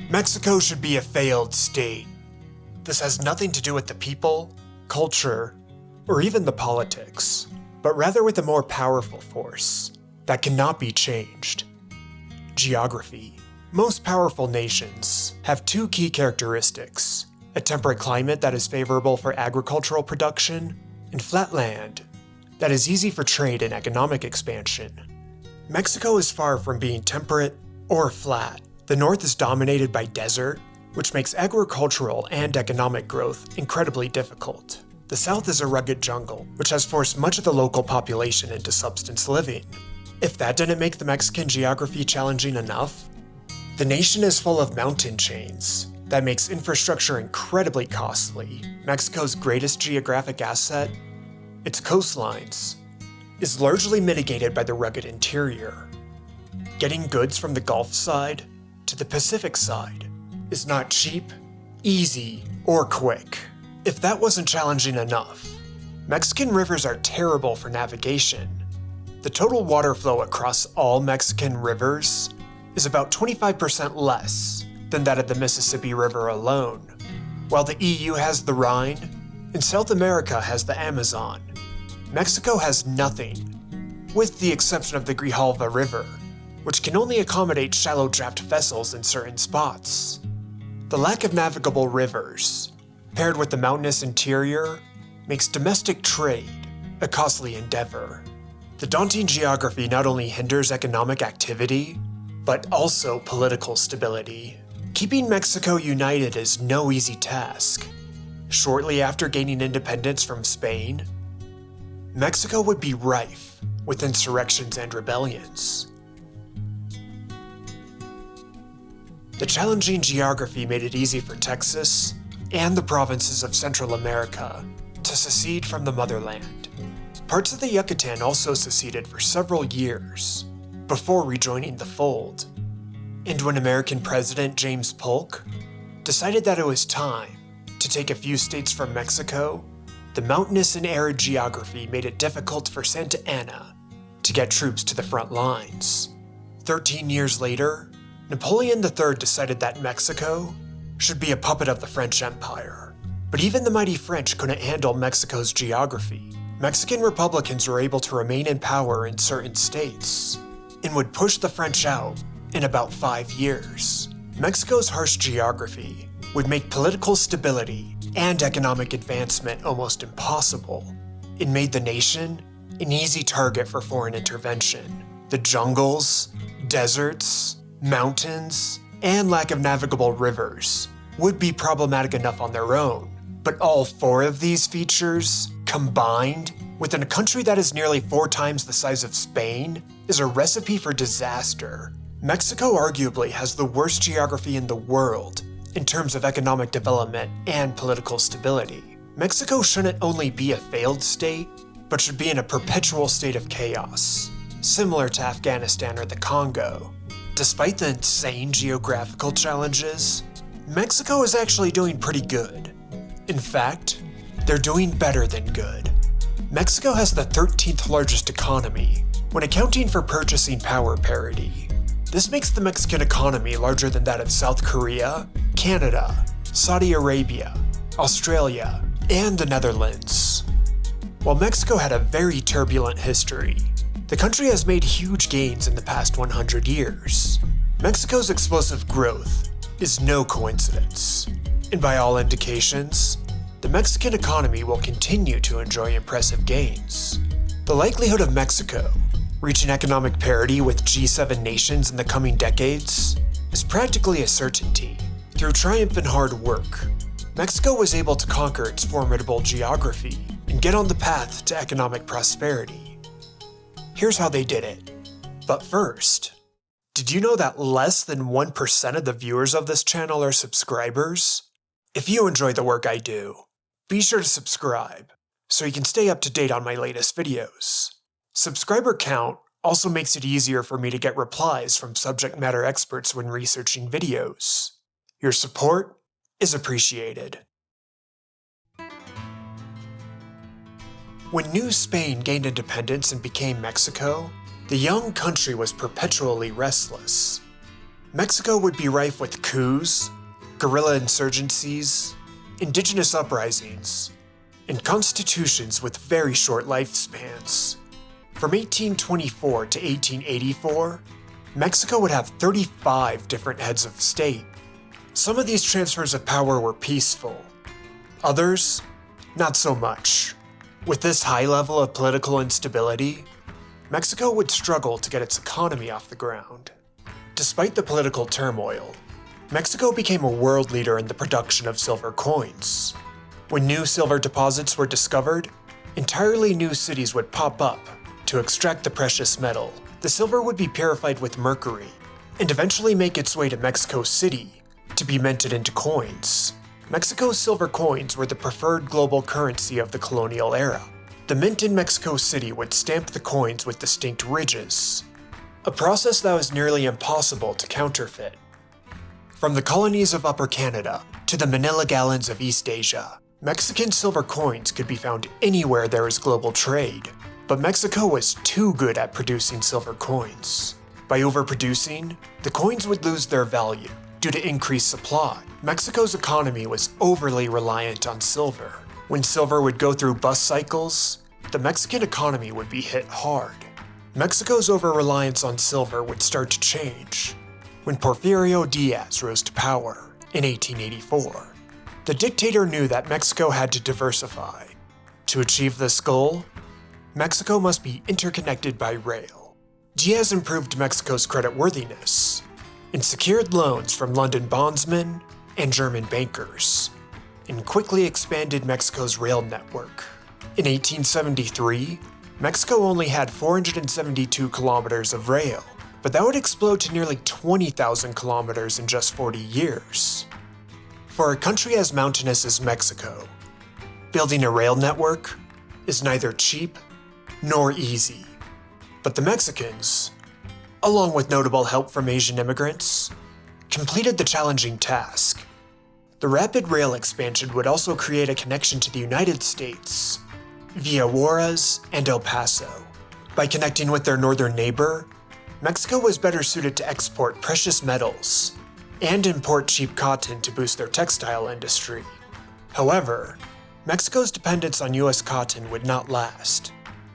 Mexico should be a failed state. This has nothing to do with the people, culture, or even the politics, but rather with a more powerful force that cannot be changed: geography. Most powerful nations have two key characteristics: a temperate climate that is favorable for agricultural production, and flat land that is easy for trade and economic expansion. Mexico is far from being temperate or flat. The north is dominated by desert, which makes agricultural and economic growth incredibly difficult. The south is a rugged jungle, which has forced much of the local population into subsistence living. If that didn't make the Mexican geography challenging enough, the nation is full of mountain chains that makes infrastructure incredibly costly. Mexico's greatest geographic asset, its coastlines, is largely mitigated by the rugged interior. Getting goods from the Gulf side to the Pacific side is not cheap, easy, or quick. If that wasn't challenging enough, Mexican rivers are terrible for navigation. The total water flow across all Mexican rivers is about 25% less than that of the Mississippi River alone. While the EU has the Rhine, and South America has the Amazon, Mexico has nothing, with the exception of the Grijalva River, which can only accommodate shallow draft vessels in certain spots. The lack of navigable rivers, paired with the mountainous interior, makes domestic trade a costly endeavor. The daunting geography not only hinders economic activity, but also political stability. Keeping Mexico united is no easy task. Shortly after gaining independence from Spain, Mexico would be rife with insurrections and rebellions. The challenging geography made it easy for Texas and the provinces of Central America to secede from the motherland. Parts of the Yucatan also seceded for several years before rejoining the fold. And when American President James Polk decided that it was time to take a few states from Mexico, the mountainous and arid geography made it difficult for Santa Anna to get troops to the front lines. 13 years later, Napoleon III decided that Mexico should be a puppet of the French Empire. But even the mighty French couldn't handle Mexico's geography. Mexican Republicans were able to remain in power in certain states and would push the French out in about 5 years. Mexico's harsh geography would make political stability and economic advancement almost impossible. It made the nation an easy target for foreign intervention. The jungles, deserts, mountains, and lack of navigable rivers would be problematic enough on their own, but all 4 of these features, combined within a country that is nearly 4 times the size of Spain, is a recipe for disaster. Mexico arguably has the worst geography in the world in terms of economic development and political stability. Mexico shouldn't only be a failed state, but should be in a perpetual state of chaos, similar to Afghanistan or the Congo. Despite the insane geographical challenges, Mexico is actually doing pretty good. In fact, they're doing better than good. Mexico has the 13th largest economy when accounting for purchasing power parity. This makes the Mexican economy larger than that of South Korea, Canada, Saudi Arabia, Australia, and the Netherlands. While Mexico had a very turbulent history, the country has made huge gains in the past 100 years. Mexico's explosive growth is no coincidence, and by all indications, the Mexican economy will continue to enjoy impressive gains. The likelihood of Mexico reaching economic parity with G7 nations in the coming decades is practically a certainty. Through triumphant hard work, Mexico was able to conquer its formidable geography and get on the path to economic prosperity. Here's how they did it. But first, did you know that less than 1% of the viewers of this channel are subscribers? If you enjoy the work I do, be sure to subscribe so you can stay up to date on my latest videos. Subscriber count also makes it easier for me to get replies from subject matter experts when researching videos. Your support is appreciated. When New Spain gained independence and became Mexico, the young country was perpetually restless. Mexico would be rife with coups, guerrilla insurgencies, indigenous uprisings, and constitutions with very short lifespans. From 1824 to 1884, Mexico would have 35 different heads of state. Some of these transfers of power were peaceful. Others, not so much. With this high level of political instability, Mexico would struggle to get its economy off the ground. Despite the political turmoil, Mexico became a world leader in the production of silver coins. When new silver deposits were discovered, entirely new cities would pop up to extract the precious metal. The silver would be purified with mercury and eventually make its way to Mexico City to be minted into coins. Mexico's silver coins were the preferred global currency of the colonial era. The mint in Mexico City would stamp the coins with distinct ridges, a process that was nearly impossible to counterfeit. From the colonies of Upper Canada to the Manila gallons of East Asia, Mexican silver coins could be found anywhere there is global trade. But Mexico was too good at producing silver coins. By overproducing, the coins would lose their value due to increased supply. Mexico's economy was overly reliant on silver. When silver would go through bust cycles, the Mexican economy would be hit hard. Mexico's over-reliance on silver would start to change when Porfirio Diaz rose to power in 1884. The dictator knew that Mexico had to diversify. To achieve this goal, Mexico must be interconnected by rail. Diaz improved Mexico's creditworthiness and secured loans from London bondsmen and German bankers, and quickly expanded Mexico's rail network. In 1873, Mexico only had 472 kilometers of rail, but that would explode to nearly 20,000 kilometers in just 40 years. For a country as mountainous as Mexico, building a rail network is neither cheap nor easy. But the Mexicans, along with notable help from Asian immigrants, completed the challenging task. The rapid rail expansion would also create a connection to the United States via Juarez and El Paso. By connecting with their northern neighbor, Mexico was better suited to export precious metals and import cheap cotton to boost their textile industry. However, Mexico's dependence on US cotton would not last.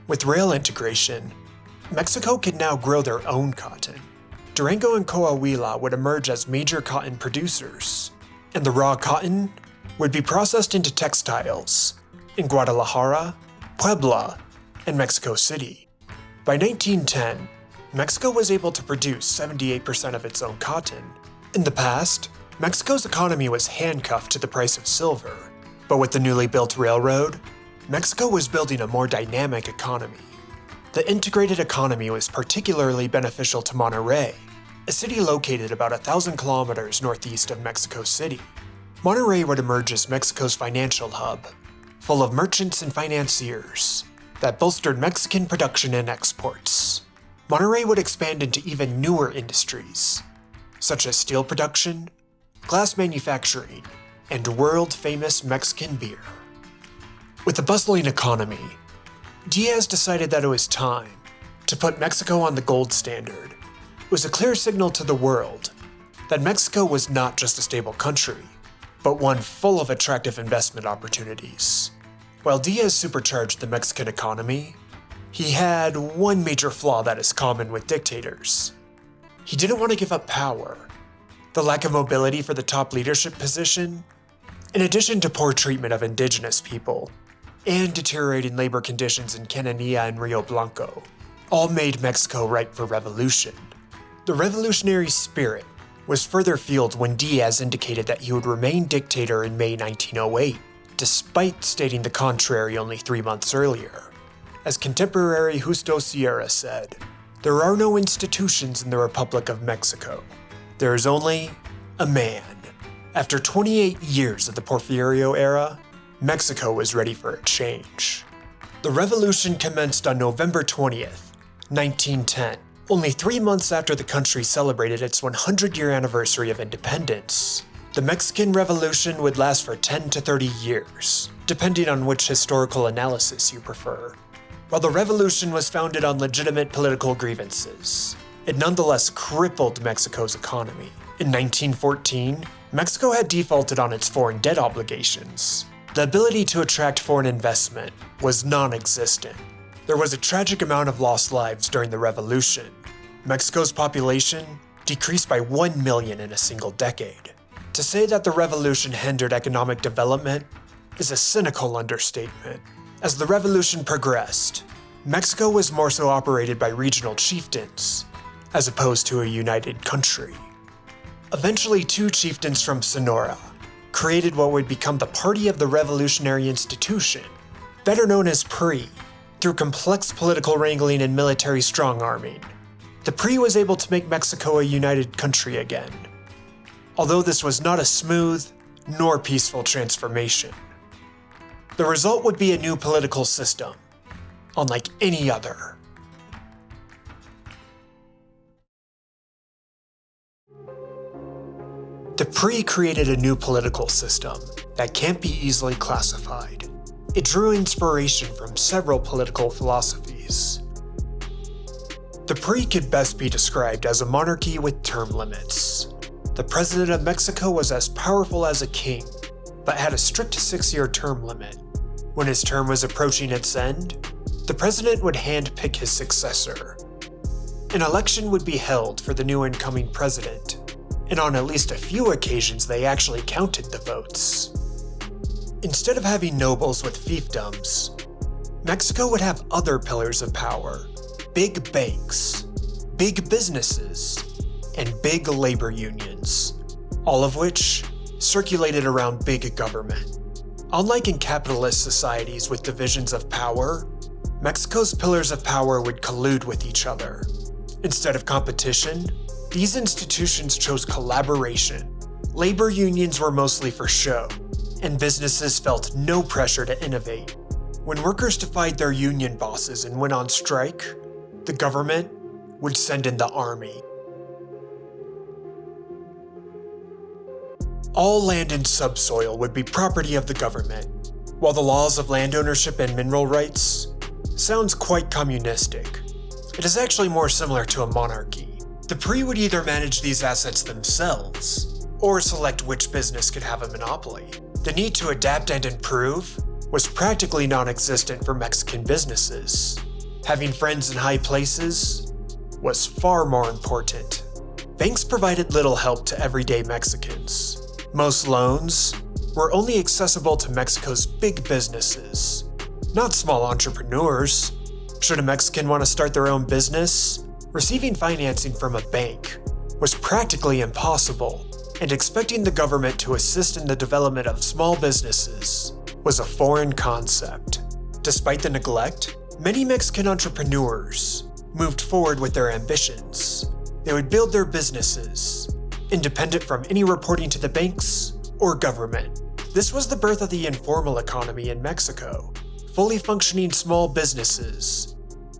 With rail integration, Mexico could now grow their own cotton. Durango and Coahuila would emerge as major cotton producers, and the raw cotton would be processed into textiles in Guadalajara, Puebla, and Mexico City. By 1910, Mexico was able to produce 78% of its own cotton. In the past, Mexico's economy was handcuffed to the price of silver, but with the newly built railroad, Mexico was building a more dynamic economy. The integrated economy was particularly beneficial to Monterrey, a city located about 1,000 kilometers northeast of Mexico City. Monterrey would emerge as Mexico's financial hub, full of merchants and financiers that bolstered Mexican production and exports. Monterrey would expand into even newer industries, such as steel production, glass manufacturing, and world-famous Mexican beer. With a bustling economy, Diaz decided that it was time to put Mexico on the gold standard. It was a clear signal to the world that Mexico was not just a stable country, but one full of attractive investment opportunities. While Diaz supercharged the Mexican economy, he had one major flaw that is common with dictators. He didn't want to give up power. The lack of mobility for the top leadership position, in addition to poor treatment of indigenous people, and deteriorating labor conditions in Cananea and Rio Blanco, all made Mexico ripe for revolution. The revolutionary spirit was further fueled when Diaz indicated that he would remain dictator in May 1908, despite stating the contrary only 3 months earlier. As contemporary Justo Sierra said, "There are no institutions in the Republic of Mexico. There is only a man." After 28 years of the Porfiriato Era, Mexico was ready for a change. The revolution commenced on November 20th, 1910, only 3 months after the country celebrated its 100-year anniversary of independence. The Mexican Revolution would last for 10 to 30 years, depending on which historical analysis you prefer. While the revolution was founded on legitimate political grievances, it nonetheless crippled Mexico's economy. In 1914, Mexico had defaulted on its foreign debt obligations. The ability to attract foreign investment was non-existent. There was a tragic amount of lost lives during the revolution. Mexico's population decreased by 1 million in a single decade. To say that the revolution hindered economic development is a cynical understatement. As the revolution progressed, Mexico was more so operated by regional chieftains, as opposed to a united country. Eventually, 2 chieftains from Sonora created what would become the Party of the Revolutionary Institution, better known as PRI, through complex political wrangling and military strong-arming. The PRI was able to make Mexico a united country again, although this was not a smooth nor peaceful transformation. The result would be a new political system, unlike any other. The PRI created a new political system that can't be easily classified. It drew inspiration from several political philosophies. The PRI could best be described as a monarchy with term limits. The president of Mexico was as powerful as a king, but had a strict 6-year term limit. When his term was approaching its end, the president would handpick his successor. An election would be held for the new incoming president, and on at least a few occasions they actually counted the votes. Instead of having nobles with fiefdoms, Mexico would have other pillars of power: big banks, big businesses, and big labor unions, all of which circulated around big government. Unlike in capitalist societies with divisions of power, Mexico's pillars of power would collude with each other. Instead of competition, these institutions chose collaboration. Labor unions were mostly for show, and businesses felt no pressure to innovate. When workers defied their union bosses and went on strike, the government would send in the army. All land and subsoil would be property of the government. While the laws of land ownership and mineral rights sounds quite communistic, it is actually more similar to a monarchy. The PRI would either manage these assets themselves, or select which business could have a monopoly. The need to adapt and improve was practically non-existent for Mexican businesses. Having friends in high places was far more important. Banks provided little help to everyday Mexicans. Most loans were only accessible to Mexico's big businesses, not small entrepreneurs. Should a Mexican want to start their own business, receiving financing from a bank was practically impossible, and expecting the government to assist in the development of small businesses was a foreign concept. Despite the neglect, many Mexican entrepreneurs moved forward with their ambitions. They would build their businesses, independent from any reporting to the banks or government. This was the birth of the informal economy in Mexico, fully functioning small businesses,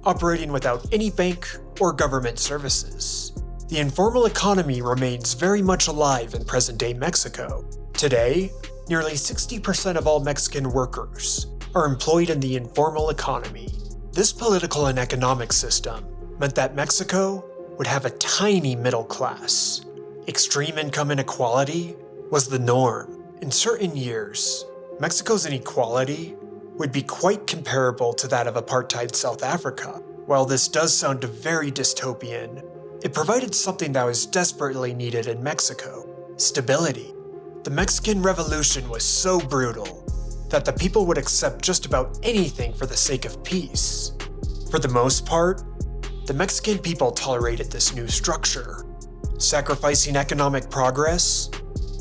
operating without any bank or government services. The informal economy remains very much alive in present-day Mexico. Today, nearly 60% of all Mexican workers are employed in the informal economy. This political and economic system meant that Mexico would have a tiny middle class. Extreme income inequality was the norm. In certain years, Mexico's inequality would be quite comparable to that of apartheid South Africa. While this does sound very dystopian, it provided something that was desperately needed in Mexico: stability. The Mexican Revolution was so brutal that the people would accept just about anything for the sake of peace. For the most part, the Mexican people tolerated this new structure, sacrificing economic progress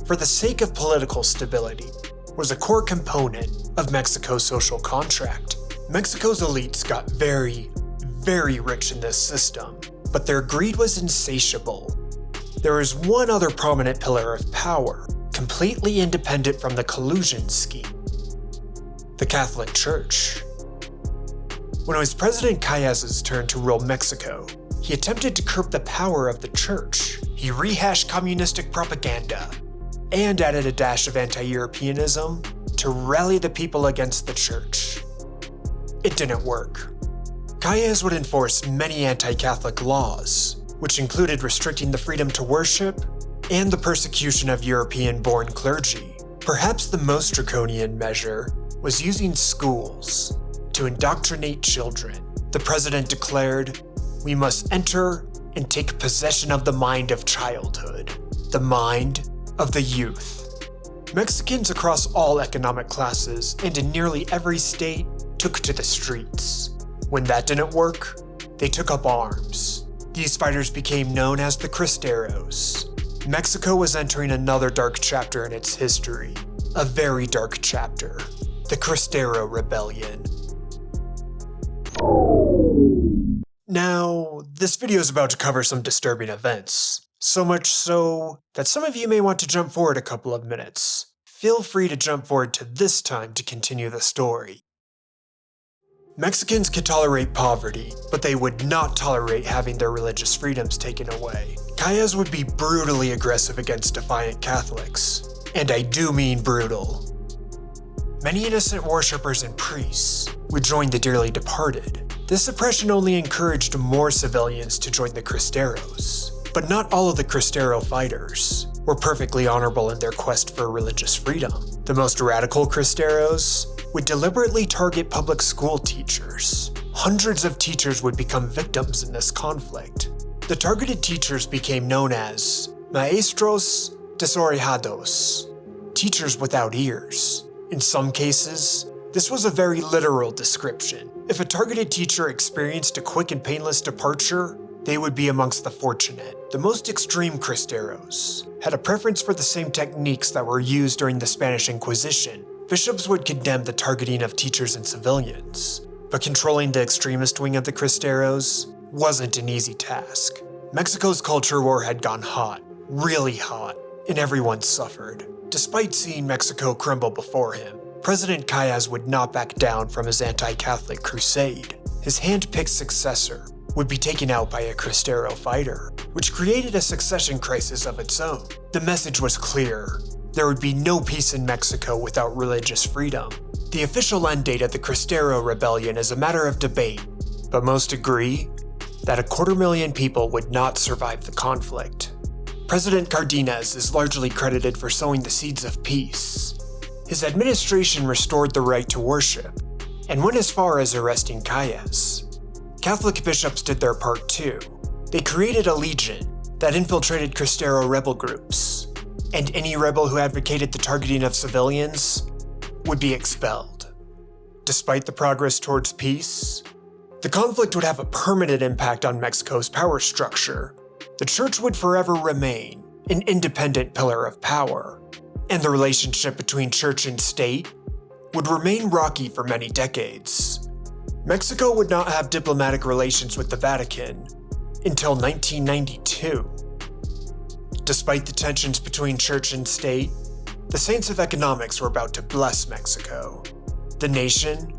for the sake of political stability was a core component of Mexico's social contract. Mexico's elites got very, very rich in this system, but their greed was insatiable. There is one other prominent pillar of power, completely independent from the collusion scheme: the Catholic Church. When it was President Calles' turn to rule Mexico, he attempted to curb the power of the church. He rehashed communistic propaganda and added a dash of anti-Europeanism to rally the people against the church. It didn't work. Calles would enforce many anti-Catholic laws, which included restricting the freedom to worship and the persecution of European-born clergy. Perhaps the most draconian measure was using schools to indoctrinate children. The president declared, "We must enter and take possession of the mind of childhood, the mind of the youth." Mexicans across all economic classes and in nearly every state took to the streets. When that didn't work, they took up arms. These fighters became known as the Cristeros. Mexico was entering another dark chapter in its history. A very dark chapter. The Cristero Rebellion. Now, this video is about to cover some disturbing events. So much so that some of you may want to jump forward a couple of minutes. Feel free to jump forward to this time to continue the story. Mexicans could tolerate poverty, but they would not tolerate having their religious freedoms taken away. Calles would be brutally aggressive against defiant Catholics. And I do mean brutal. Many innocent worshippers and priests would join the dearly departed. This oppression only encouraged more civilians to join the Cristeros. But not all of the Cristero fighters were perfectly honorable in their quest for religious freedom. The most radical Cristeros would deliberately target public school teachers. Hundreds of teachers would become victims in this conflict. The targeted teachers became known as maestros desorejados, teachers without ears. In some cases, this was a very literal description. If a targeted teacher experienced a quick and painless departure, they would be amongst the fortunate. The most extreme Cristeros had a preference for the same techniques that were used during the Spanish Inquisition. Bishops would condemn the targeting of teachers and civilians, but controlling the extremist wing of the Cristeros wasn't an easy task. Mexico's culture war had gone hot, really hot, and everyone suffered. Despite seeing Mexico crumble before him, President Calles would not back down from his anti-Catholic crusade. His hand-picked successor would be taken out by a Cristero fighter, which created a succession crisis of its own. The message was clear. There would be no peace in Mexico without religious freedom. The official end date of the Cristero Rebellion is a matter of debate, but most agree that 250,000 people would not survive the conflict. President Cárdenas is largely credited for sowing the seeds of peace. His administration restored the right to worship, and went as far as arresting Calles. Catholic bishops did their part too. They created a legion that infiltrated Cristero rebel groups, and any rebel who advocated the targeting of civilians would be expelled. Despite the progress towards peace, the conflict would have a permanent impact on Mexico's power structure. The church would forever remain an independent pillar of power, and the relationship between church and state would remain rocky for many decades. Mexico would not have diplomatic relations with the Vatican until 1992. Despite the tensions between church and state, the saints of economics were about to bless Mexico. The nation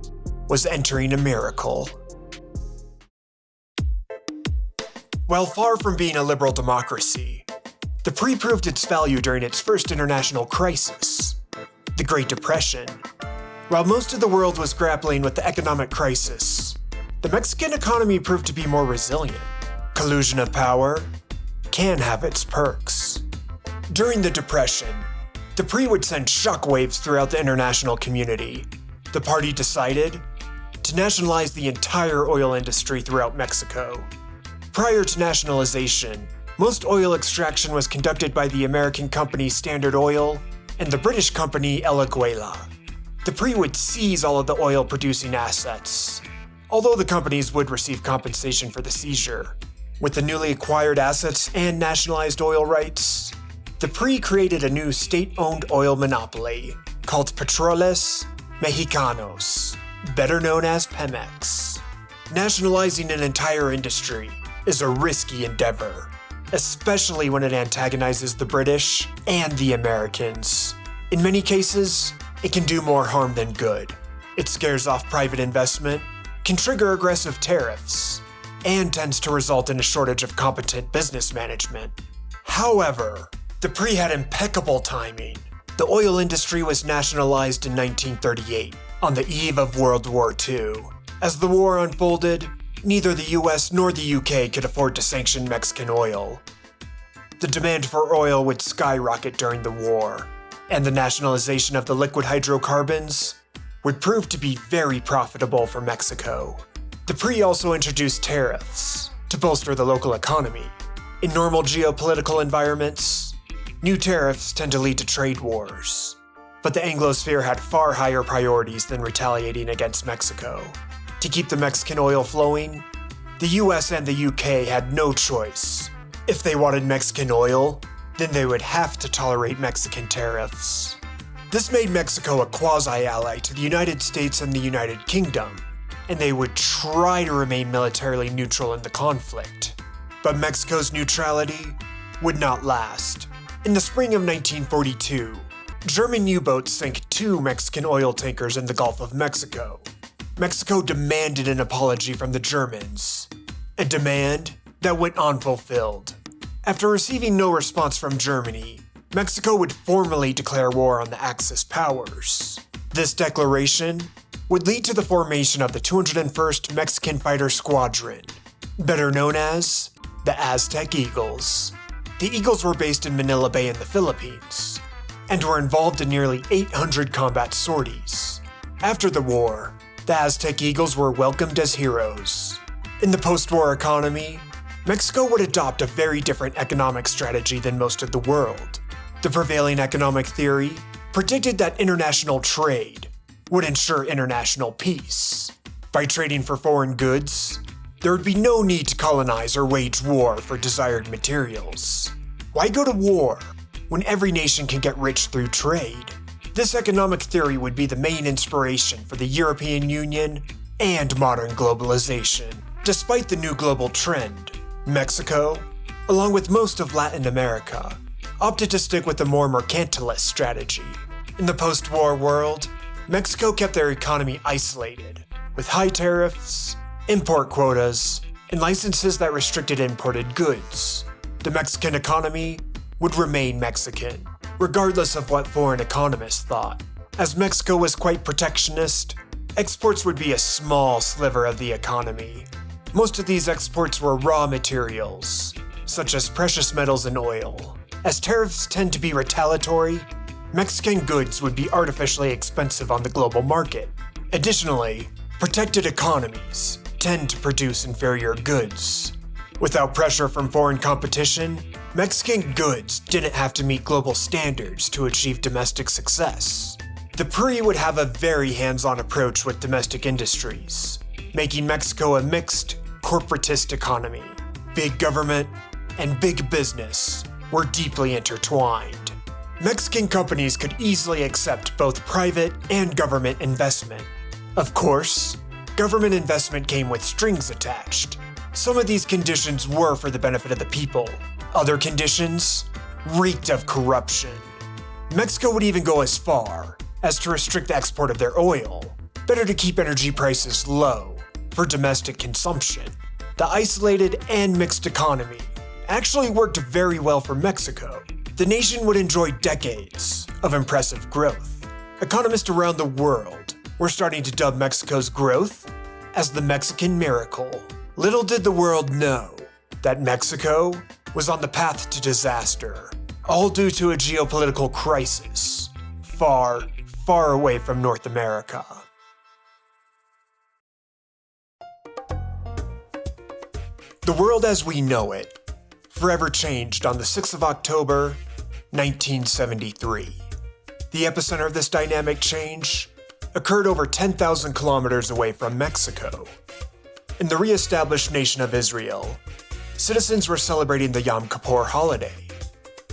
was entering a miracle. While far from being a liberal democracy, the PRI proved its value during its first international crisis, the Great Depression. While most of the world was grappling with the economic crisis, the Mexican economy proved to be more resilient. Collusion of power can have its perks. During the Depression, the PRI would send shockwaves throughout the international community. The party decided to nationalize the entire oil industry throughout Mexico. Prior to nationalization, most oil extraction was conducted by the American company Standard Oil and the British company El Aguila. The PRI would seize all of the oil-producing assets, although the companies would receive compensation for the seizure. With the newly acquired assets and nationalized oil rights, the PRI created a new state-owned oil monopoly called Petróleos Mexicanos, better known as Pemex. Nationalizing an entire industry is a risky endeavor, especially when it antagonizes the British and the Americans. In many cases, it can do more harm than good. It scares off private investment, can trigger aggressive tariffs, and tends to result in a shortage of competent business management. However, the PRI had impeccable timing. The oil industry was nationalized in 1938, on the eve of World War II. As the war unfolded, neither the US nor the UK could afford to sanction Mexican oil. The demand for oil would skyrocket during the war, and the nationalization of the liquid hydrocarbons would prove to be very profitable for Mexico. The PRI also introduced tariffs to bolster the local economy. In normal geopolitical environments, new tariffs tend to lead to trade wars, but the Anglosphere had far higher priorities than retaliating against Mexico. To keep the Mexican oil flowing, the US and the UK had no choice. If they wanted Mexican oil, then they would have to tolerate Mexican tariffs. This made Mexico a quasi-ally to the United States and the United Kingdom, and they would try to remain militarily neutral in the conflict. But Mexico's neutrality would not last. In the spring of 1942, German U-boats sank 2 Mexican oil tankers in the Gulf of Mexico. Mexico demanded an apology from the Germans, a demand that went unfulfilled. After receiving no response from Germany, Mexico would formally declare war on the Axis powers. This declaration would lead to the formation of the 201st Mexican Fighter Squadron, better known as the Aztec Eagles. The Eagles were based in Manila Bay in the Philippines, and were involved in nearly 800 combat sorties. After the war, the Aztec Eagles were welcomed as heroes. In the post-war economy, Mexico would adopt a very different economic strategy than most of the world. The prevailing economic theory predicted that international trade would ensure international peace. By trading for foreign goods, there would be no need to colonize or wage war for desired materials. Why go to war when every nation can get rich through trade? This economic theory would be the main inspiration for the European Union and modern globalization. Despite the new global trend, Mexico, along with most of Latin America, opted to stick with a more mercantilist strategy. In the post-war world, Mexico kept their economy isolated, with high tariffs, import quotas, and licenses that restricted imported goods. The Mexican economy would remain Mexican, regardless of what foreign economists thought. As Mexico was quite protectionist, exports would be a small sliver of the economy. Most of these exports were raw materials, such as precious metals and oil. As tariffs tend to be retaliatory, Mexican goods would be artificially expensive on the global market. Additionally, protected economies tend to produce inferior goods. Without pressure from foreign competition, Mexican goods didn't have to meet global standards to achieve domestic success. The PRI would have a very hands-on approach with domestic industries, making Mexico a mixed, corporatist economy. Big government and big business were deeply intertwined. Mexican companies could easily accept both private and government investment. Of course, government investment came with strings attached. Some of these conditions were for the benefit of the people. Other conditions reeked of corruption. Mexico would even go as far as to restrict the export of their oil. Better to keep energy prices low for domestic consumption. The isolated and mixed economy actually worked very well for Mexico. The nation would enjoy decades of impressive growth. Economists around the world were starting to dub Mexico's growth as the Mexican miracle. Little did the world know that Mexico was on the path to disaster, all due to a geopolitical crisis far, far away from North America. The world as we know it forever changed on the 6th of October, 1973. The epicenter of this dynamic change occurred over 10,000 kilometers away from Mexico. In the re-established nation of Israel, citizens were celebrating the Yom Kippur holiday,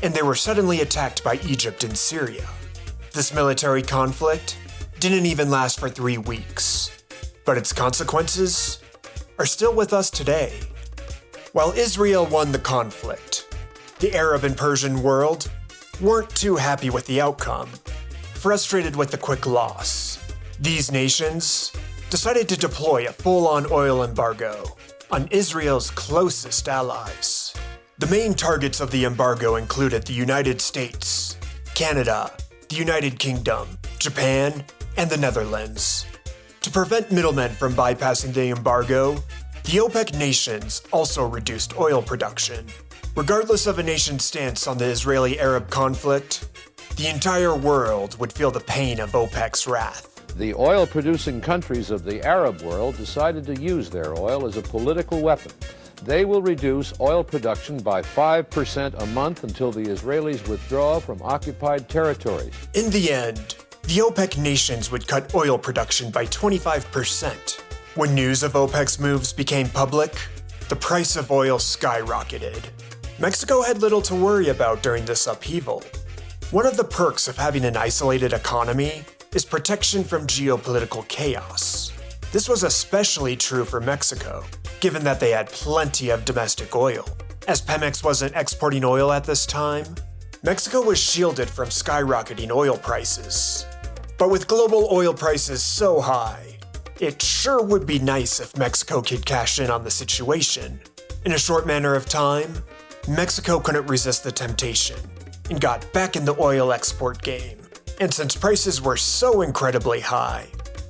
and they were suddenly attacked by Egypt and Syria. This military conflict didn't even last for 3 weeks, but its consequences are still with us today. While Israel won the conflict, the Arab and Persian world weren't too happy with the outcome, frustrated with the quick loss. These nations decided to deploy a full-on oil embargo on Israel's closest allies. The main targets of the embargo included the United States, Canada, the United Kingdom, Japan, and the Netherlands. To prevent middlemen from bypassing the embargo, The OPEC nations also reduced oil production. Regardless of a nation's stance on the Israeli-Arab conflict, the entire world would feel the pain of OPEC's wrath. The oil-producing countries of the Arab world decided to use their oil as a political weapon. They will reduce oil production by 5% a month until the Israelis withdraw from occupied territories. In the end, the OPEC nations would cut oil production by 25%. When news of OPEC's moves became public, the price of oil skyrocketed. Mexico had little to worry about during this upheaval. One of the perks of having an isolated economy is protection from geopolitical chaos. This was especially true for Mexico, given that they had plenty of domestic oil. As Pemex wasn't exporting oil at this time, Mexico was shielded from skyrocketing oil prices. But with global oil prices so high, it sure would be nice if Mexico could cash in on the situation. In a short manner of time, Mexico couldn't resist the temptation and got back in the oil export game. And since prices were so incredibly high,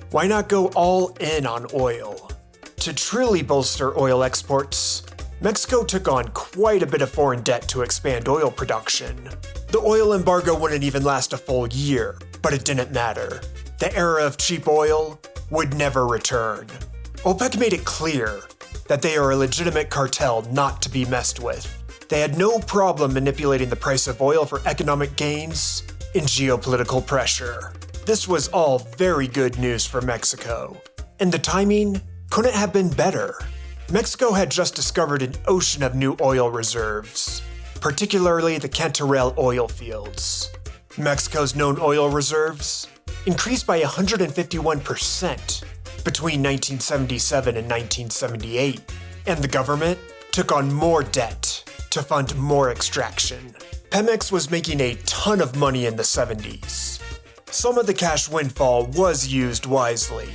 why not go all in on oil? To truly bolster oil exports, Mexico took on quite a bit of foreign debt to expand oil production. The oil embargo wouldn't even last a full year, but it didn't matter. The era of cheap oil would never return. OPEC made it clear that they are a legitimate cartel not to be messed with. They had no problem manipulating the price of oil for economic gains and geopolitical pressure. This was all very good news for Mexico, and the timing couldn't have been better. Mexico had just discovered an ocean of new oil reserves, particularly the Cantarell oil fields. Mexico's known oil reserves increased by 151% between 1977 and 1978, and the government took on more debt to fund more extraction. Pemex was making a ton of money in the 70s. Some of the cash windfall was used wisely,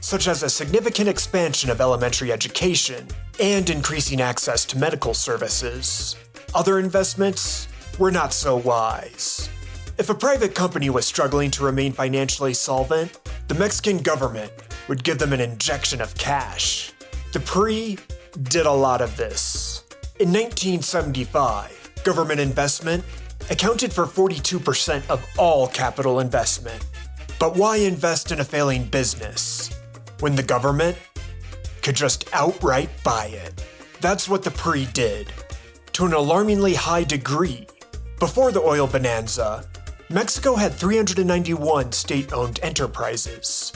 such as a significant expansion of elementary education and increasing access to medical services. Other investments were not so wise. If a private company was struggling to remain financially solvent, the Mexican government would give them an injection of cash. The PRI did a lot of this. In 1975, government investment accounted for 42% of all capital investment. But why invest in a failing business when the government could just outright buy it? That's what the PRI did, to an alarmingly high degree. Before the oil bonanza, Mexico had 391 state-owned enterprises.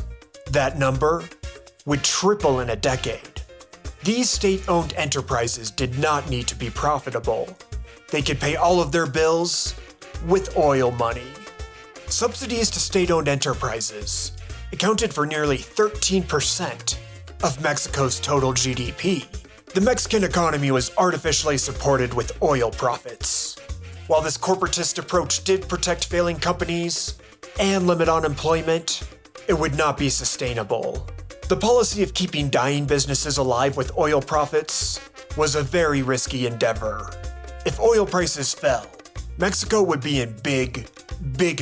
That number would triple in a decade. These state-owned enterprises did not need to be profitable. They could pay all of their bills with oil money. Subsidies to state-owned enterprises accounted for nearly 13% of Mexico's total GDP. The Mexican economy was artificially supported with oil profits. While this corporatist approach did protect failing companies and limit unemployment, it would not be sustainable. The policy of keeping dying businesses alive with oil profits was a very risky endeavor. If oil prices fell, Mexico would be in big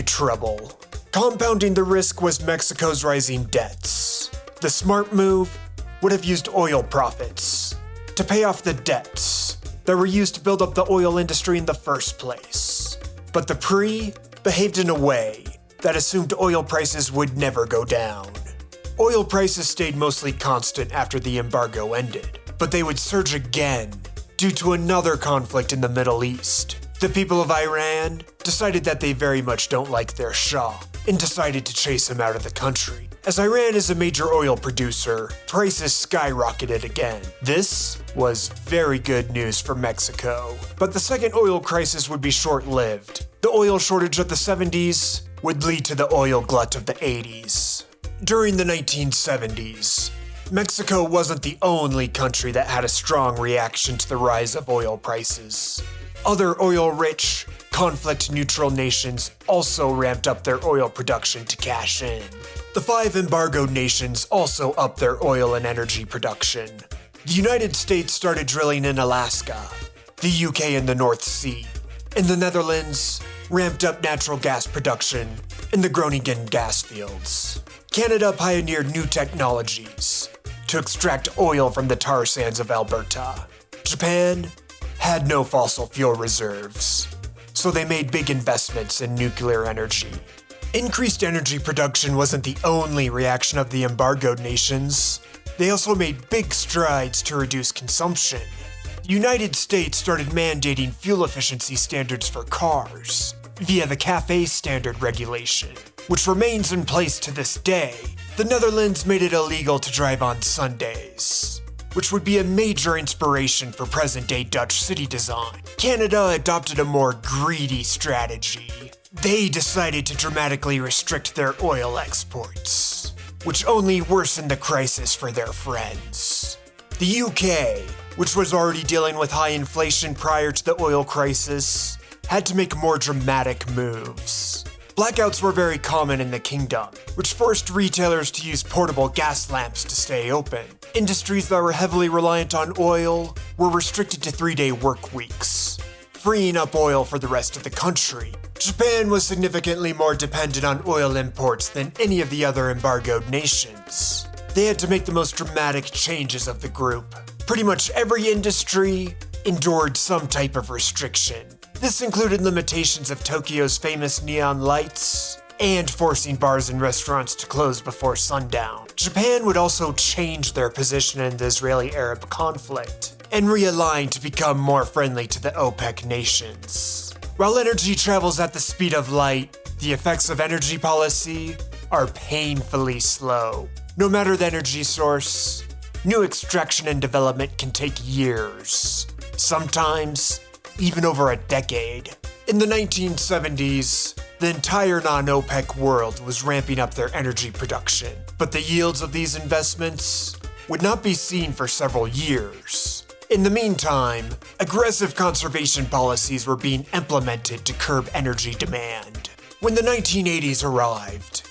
trouble. Compounding the risk was Mexico's rising debts. The smart move would have used oil profits to pay off the debts that were used to build up the oil industry in the first place. But the PRI behaved in a way that assumed oil prices would never go down. Oil prices stayed mostly constant after the embargo ended, but they would surge again due to another conflict in the Middle East. The people of Iran decided that they very much don't like their Shah and decided to chase him out of the country. As Iran is a major oil producer, prices skyrocketed again. This was very good news for Mexico. But the second oil crisis would be short-lived. The oil shortage of the 70s would lead to the oil glut of the 80s. During the 1970s, Mexico wasn't the only country that had a strong reaction to the rise of oil prices. Other oil-rich, conflict-neutral nations also ramped up their oil production to cash in. The 5 embargoed nations also upped their oil and energy production. The United States started drilling in Alaska, the UK in the North Sea, and the Netherlands ramped up natural gas production in the Groningen gas fields. Canada pioneered new technologies to extract oil from the tar sands of Alberta. Japan had no fossil fuel reserves, so they made big investments in nuclear energy. Increased energy production wasn't the only reaction of the embargoed nations. They also made big strides to reduce consumption. The United States started mandating fuel efficiency standards for cars via the CAFE standard regulation, which remains in place to this day. The Netherlands made it illegal to drive on Sundays, which would be a major inspiration for present-day Dutch city design. Canada adopted a more greedy strategy. They decided to dramatically restrict their oil exports, which only worsened the crisis for their friends. The UK, which was already dealing with high inflation prior to the oil crisis, had to make more dramatic moves. Blackouts were very common in the kingdom, which forced retailers to use portable gas lamps to stay open. Industries that were heavily reliant on oil were restricted to 3-day work weeks, freeing up oil for the rest of the country. Japan was significantly more dependent on oil imports than any of the other embargoed nations. They had to make the most dramatic changes of the group. Pretty much every industry endured some type of restriction. This included limitations of Tokyo's famous neon lights and forcing bars and restaurants to close before sundown. Japan would also change their position in the Israeli-Arab conflict and realign to become more friendly to the OPEC nations. While energy travels at the speed of light, the effects of energy policy are painfully slow. No matter the energy source, new extraction and development can take years, sometimes even over a decade. In the 1970s, the entire non-OPEC world was ramping up their energy production, but the yields of these investments would not be seen for several years. In the meantime, aggressive conservation policies were being implemented to curb energy demand. When the 1980s arrived,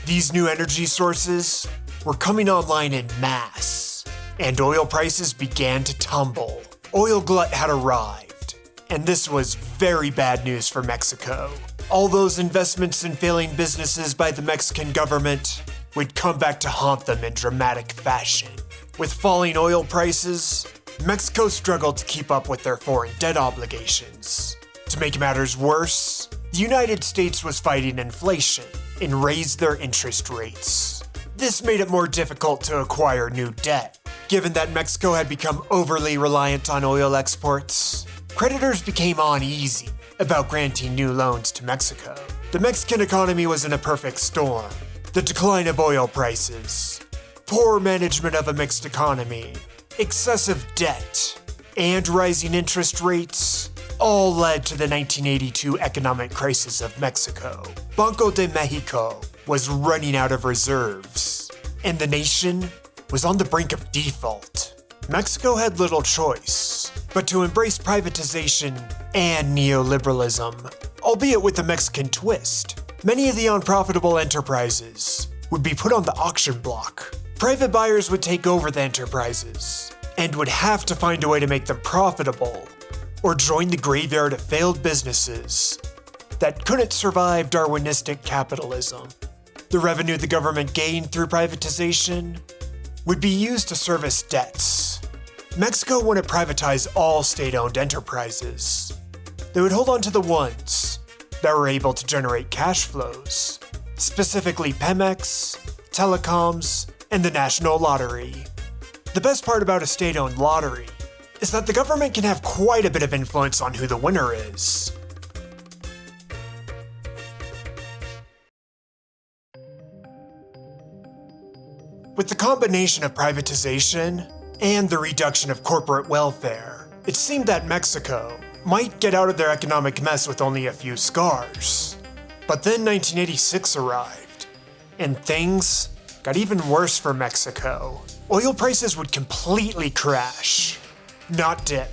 these new energy sources were coming online in mass, and oil prices began to tumble. Oil glut had arrived, and this was very bad news for Mexico. All those investments in failing businesses by the Mexican government would come back to haunt them in dramatic fashion. With falling oil prices, Mexico struggled to keep up with their foreign debt obligations. To make matters worse, the United States was fighting inflation and raised their interest rates. This made it more difficult to acquire new debt. Given that Mexico had become overly reliant on oil exports, creditors became uneasy about granting new loans to Mexico. The Mexican economy was in a perfect storm. The decline of oil prices, poor management of a mixed economy, excessive debt, and rising interest rates all led to the 1982 economic crisis of Mexico. Banco de Mexico was running out of reserves, and the nation was on the brink of default. Mexico had little choice but to embrace privatization and neoliberalism, albeit with a Mexican twist. Many of the unprofitable enterprises would be put on the auction block. Private buyers would take over the enterprises and would have to find a way to make them profitable or join the graveyard of failed businesses that couldn't survive Darwinistic capitalism. The revenue the government gained through privatization would be used to service debts. Mexico wouldn't privatize all state-owned enterprises. They would hold on to the ones that were able to generate cash flows, specifically Pemex, telecoms, and the National Lottery. The best part about a state-owned lottery is that the government can have quite a bit of influence on who the winner is. With the combination of privatization and the reduction of corporate welfare, it seemed that Mexico might get out of their economic mess with only a few scars. But then 1986 arrived, and things got even worse for Mexico. Oil prices would completely crash. Not dip,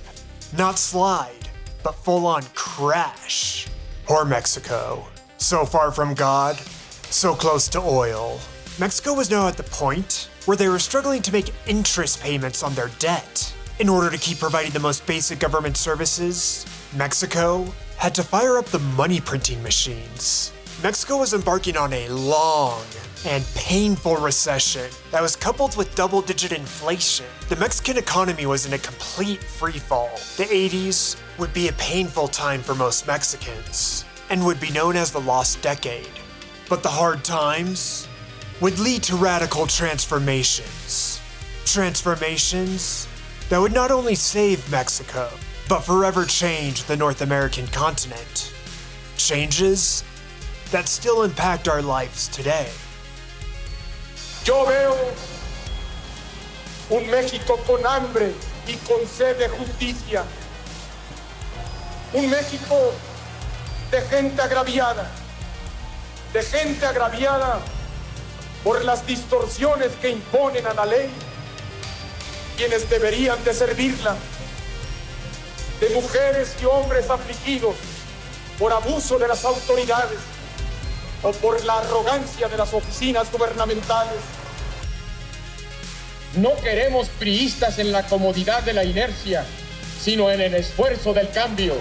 not slide, but full-on crash. Poor Mexico. So far from God, so close to oil. Mexico was now at the point where they were struggling to make interest payments on their debt. In order to keep providing the most basic government services, Mexico had to fire up the money printing machines. Mexico was embarking on a long and painful recession that was coupled with double-digit inflation. The Mexican economy was in a complete freefall. The 80s would be a painful time for most Mexicans and would be known as the lost decade. But the hard times would lead to radical transformations. Transformations that would not only save Mexico, but forever change the North American continent. Changes that still impact our lives today. Yo veo un México con hambre y con sed de justicia. Un México de gente agraviada por las distorsiones que imponen a la ley quienes deberían de servirla, de mujeres y hombres afligidos por abuso de las autoridades o por la arrogancia de las oficinas gubernamentales. No queremos priistas en la comodidad de la inercia, sino en el esfuerzo del cambio.